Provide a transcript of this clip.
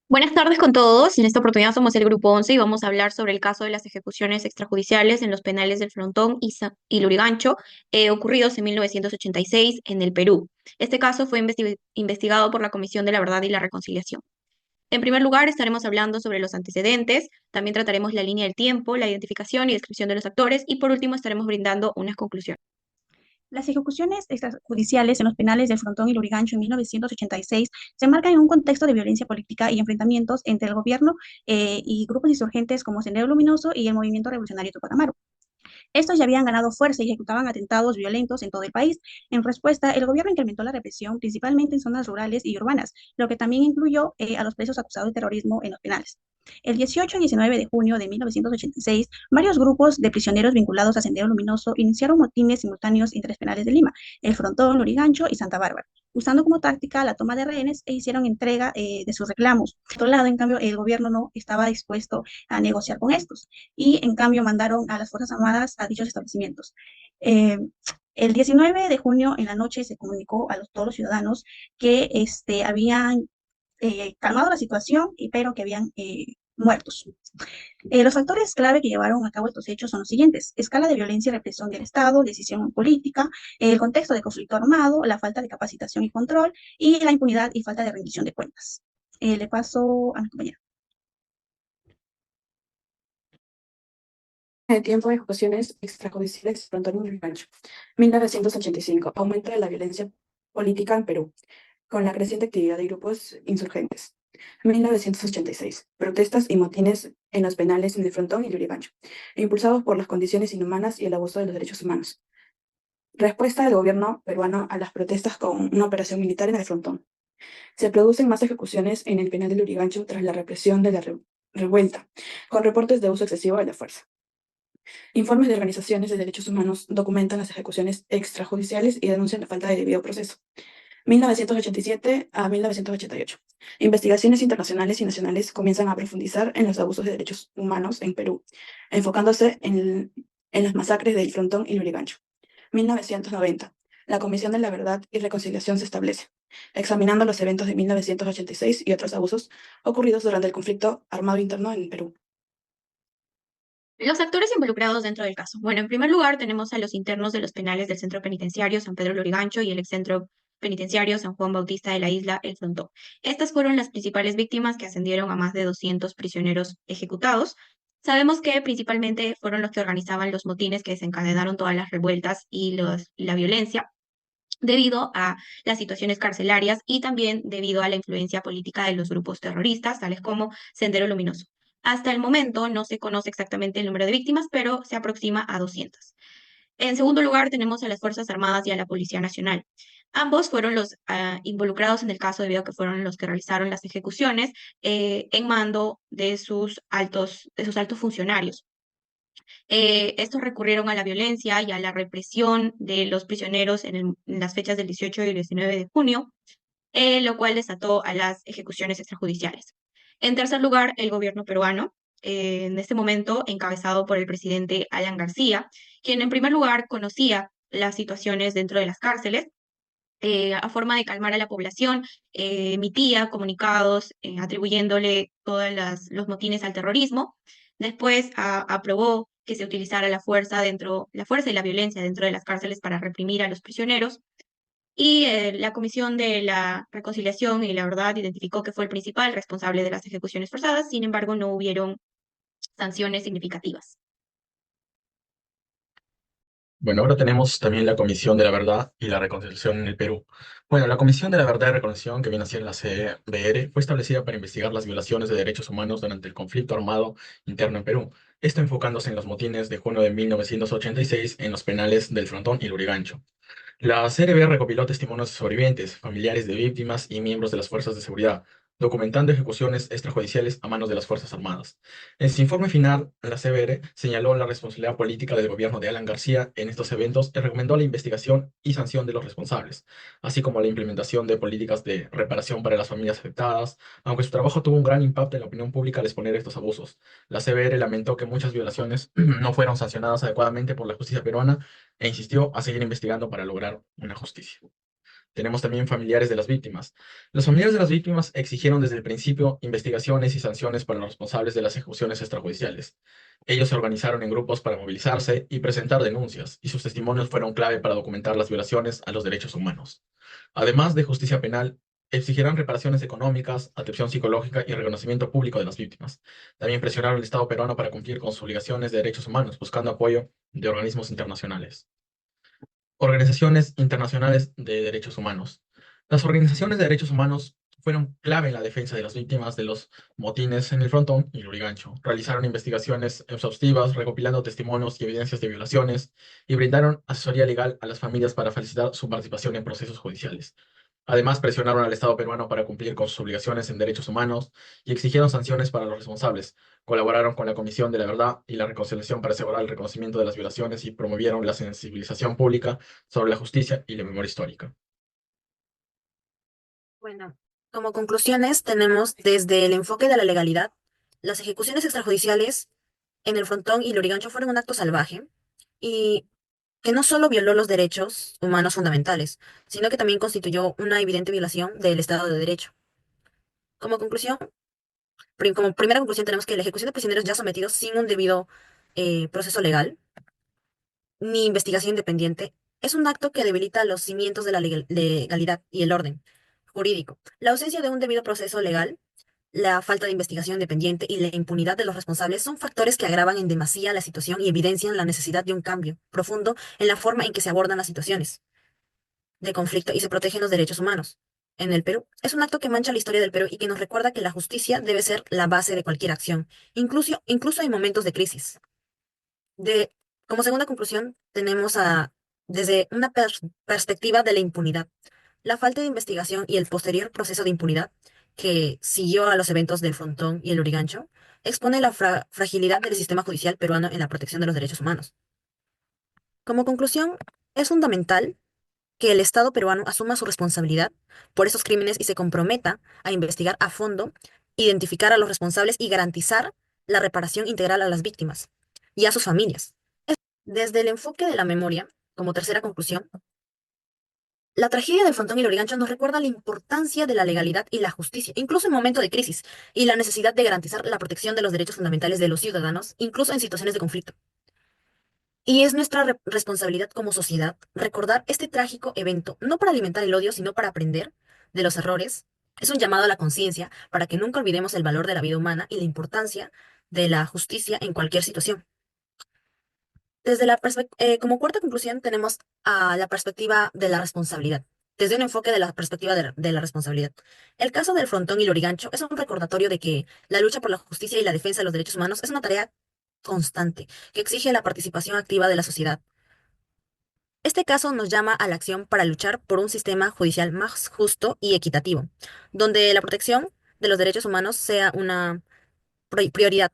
Buenas tardes con todos. En esta oportunidad somos el Grupo 11 y vamos a hablar sobre el caso de las ejecuciones extrajudiciales en los penales del Frontón y Lurigancho, ocurridos en 1986 en el Perú. Este caso fue investigado por la Comisión de la Verdad y la Reconciliación. En primer lugar, estaremos hablando sobre los antecedentes, también trataremos la línea del tiempo, la identificación y descripción de los actores y por último estaremos brindando unas conclusiones. Las ejecuciones extrajudiciales en los penales del Frontón y Lurigancho en 1986 se enmarcan en un contexto de violencia política y enfrentamientos entre el gobierno y grupos insurgentes como Sendero Luminoso y el Movimiento Revolucionario Tupac Amaru. Estos ya habían ganado fuerza y ejecutaban atentados violentos en todo el país. En respuesta, el gobierno incrementó la represión, principalmente en zonas rurales y urbanas, lo que también incluyó a los presos acusados de terrorismo en los penales. El 18 y 19 de junio de 1986, varios grupos de prisioneros vinculados a Sendero Luminoso iniciaron motines simultáneos en tres penales de Lima, El Frontón, Lurigancho y Santa Bárbara, usando como táctica la toma de rehenes e hicieron entrega de sus reclamos. Por otro lado, en cambio, el gobierno no estaba dispuesto a negociar con estos y en cambio mandaron a las Fuerzas Armadas a dichos establecimientos. Eh, el 19 de junio en la noche se comunicó a todos los ciudadanos que habían calmado la situación, pero que habían muertos. Los factores clave que llevaron a cabo estos hechos son los siguientes: escala de violencia y represión del Estado, decisión política, el contexto de conflicto armado, la falta de capacitación y control, y la impunidad y falta de rendición de cuentas. Le paso a mi compañera. El tiempo de ejecuciones extrajudiciales pronto en un rancho. 1985. Aumento de la violencia política en Perú, con la creciente actividad de grupos insurgentes. 1986. Protestas y motines en los penales en el Frontón y Lurigancho, impulsados por las condiciones inhumanas y el abuso de los derechos humanos. Respuesta del gobierno peruano a las protestas con una operación militar en el Frontón. Se producen más ejecuciones en el penal de Lurigancho tras la represión de la revuelta, con reportes de uso excesivo de la fuerza. Informes de organizaciones de derechos humanos documentan las ejecuciones extrajudiciales y denuncian la falta de debido proceso. 1987 a 1988. Investigaciones internacionales y nacionales comienzan a profundizar en los abusos de derechos humanos en Perú, enfocándose en las masacres del Frontón y Lurigancho. 1990. La Comisión de la Verdad y Reconciliación se establece, examinando los eventos de 1986 y otros abusos ocurridos durante el conflicto armado interno en Perú. Los actores involucrados dentro del caso. Bueno, en primer lugar tenemos a los internos de los penales del Centro Penitenciario San Pedro Lorigancho y el ex Centro Penitenciario San Juan Bautista de la Isla El Frontón. Estas fueron las principales víctimas que ascendieron a más de 200 prisioneros ejecutados. Sabemos que principalmente fueron los que organizaban los motines que desencadenaron todas las revueltas y la violencia debido a las situaciones carcelarias y también debido a la influencia política de los grupos terroristas, tales como Sendero Luminoso. Hasta el momento no se conoce exactamente el número de víctimas, pero se aproxima a 200. En segundo lugar, tenemos a las Fuerzas Armadas y a la Policía Nacional. Ambos fueron los involucrados en el caso debido a que fueron los que realizaron las ejecuciones en mando de sus altos funcionarios. Estos recurrieron a la violencia y a la represión de los prisioneros en las fechas del 18 y el 19 de junio, lo cual desató a las ejecuciones extrajudiciales. En tercer lugar, el gobierno peruano, en este momento encabezado por el presidente Alan García, quien en primer lugar conocía las situaciones dentro de las cárceles. A forma de calmar a la población, emitía comunicados atribuyéndole todos los motines al terrorismo. Después aprobó que se utilizara la fuerza y la violencia dentro de las cárceles para reprimir a los prisioneros. Y la Comisión de la Reconciliación y la Verdad identificó que fue el principal responsable de las ejecuciones forzadas, sin embargo, no hubieron sanciones significativas. Bueno, ahora tenemos también la Comisión de la Verdad y la Reconciliación en el Perú. Bueno, la Comisión de la Verdad y Reconciliación, que viene a ser la CBR, fue establecida para investigar las violaciones de derechos humanos durante el conflicto armado interno en Perú. Esto enfocándose en los motines de junio de 1986 en los penales del Frontón y Lurigancho. La CRB recopiló testimonios de sobrevivientes, familiares de víctimas y miembros de las fuerzas de seguridad, documentando ejecuciones extrajudiciales a manos de las Fuerzas Armadas. En su informe final, la CBR señaló la responsabilidad política del gobierno de Alan García en estos eventos y recomendó la investigación y sanción de los responsables, así como la implementación de políticas de reparación para las familias afectadas, aunque su trabajo tuvo un gran impacto en la opinión pública al exponer estos abusos. La CBR lamentó que muchas violaciones no fueron sancionadas adecuadamente por la justicia peruana e insistió a seguir investigando para lograr una justicia. Tenemos también familiares de las víctimas. Los familiares de las víctimas exigieron desde el principio investigaciones y sanciones para los responsables de las ejecuciones extrajudiciales. Ellos se organizaron en grupos para movilizarse y presentar denuncias, y sus testimonios fueron clave para documentar las violaciones a los derechos humanos. Además de justicia penal, exigirán reparaciones económicas, atención psicológica y reconocimiento público de las víctimas. También presionaron al Estado peruano para cumplir con sus obligaciones de derechos humanos, buscando apoyo de organismos internacionales. Organizaciones internacionales de derechos humanos. Las organizaciones de derechos humanos fueron clave en la defensa de las víctimas de los motines en el Frontón y Lurigancho. Realizaron investigaciones exhaustivas, recopilando testimonios y evidencias de violaciones, y brindaron asesoría legal a las familias para facilitar su participación en procesos judiciales. Además, presionaron al Estado peruano para cumplir con sus obligaciones en derechos humanos y exigieron sanciones para los responsables. Colaboraron con la Comisión de la Verdad y la Reconciliación para asegurar el reconocimiento de las violaciones y promovieron la sensibilización pública sobre la justicia y la memoria histórica. Bueno, como conclusiones tenemos desde el enfoque de la legalidad, las ejecuciones extrajudiciales en el Frontón y Lurigancho fueron un acto salvaje y que no solo violó los derechos humanos fundamentales, sino que también constituyó una evidente violación del Estado de Derecho. Como conclusión, como primera conclusión tenemos que la ejecución de prisioneros ya sometidos sin un debido proceso legal ni investigación independiente es un acto que debilita los cimientos de la legalidad y el orden jurídico. La ausencia de un debido proceso legal, la falta de investigación independiente y la impunidad de los responsables son factores que agravan en demasía la situación y evidencian la necesidad de un cambio profundo en la forma en que se abordan las situaciones de conflicto y se protegen los derechos humanos. En el Perú, es un acto que mancha la historia del Perú y que nos recuerda que la justicia debe ser la base de cualquier acción, incluso en momentos de crisis. De, como segunda conclusión, tenemos desde una perspectiva de la impunidad, la falta de investigación y el posterior proceso de impunidad que siguió a los eventos del Frontón y el Lurigancho, expone la fragilidad del sistema judicial peruano en la protección de los derechos humanos. Como conclusión, es fundamental que el Estado peruano asuma su responsabilidad por esos crímenes y se comprometa a investigar a fondo, identificar a los responsables y garantizar la reparación integral a las víctimas y a sus familias. Desde el enfoque de la memoria, como tercera conclusión, la tragedia del Frontón y Lurigancho nos recuerda la importancia de la legalidad y la justicia, incluso en momentos de crisis, y la necesidad de garantizar la protección de los derechos fundamentales de los ciudadanos, incluso en situaciones de conflicto. Y es nuestra responsabilidad como sociedad recordar este trágico evento, no para alimentar el odio, sino para aprender de los errores. Es un llamado a la conciencia para que nunca olvidemos el valor de la vida humana y la importancia de la justicia en cualquier situación. Como cuarta conclusión tenemos a la perspectiva de la responsabilidad, desde un enfoque de la perspectiva de la responsabilidad. El caso del Frontón y Lurigancho es un recordatorio de que la lucha por la justicia y la defensa de los derechos humanos es una tarea constante que exige la participación activa de la sociedad. Este caso nos llama a la acción para luchar por un sistema judicial más justo y equitativo, donde la protección de los derechos humanos sea una prioridad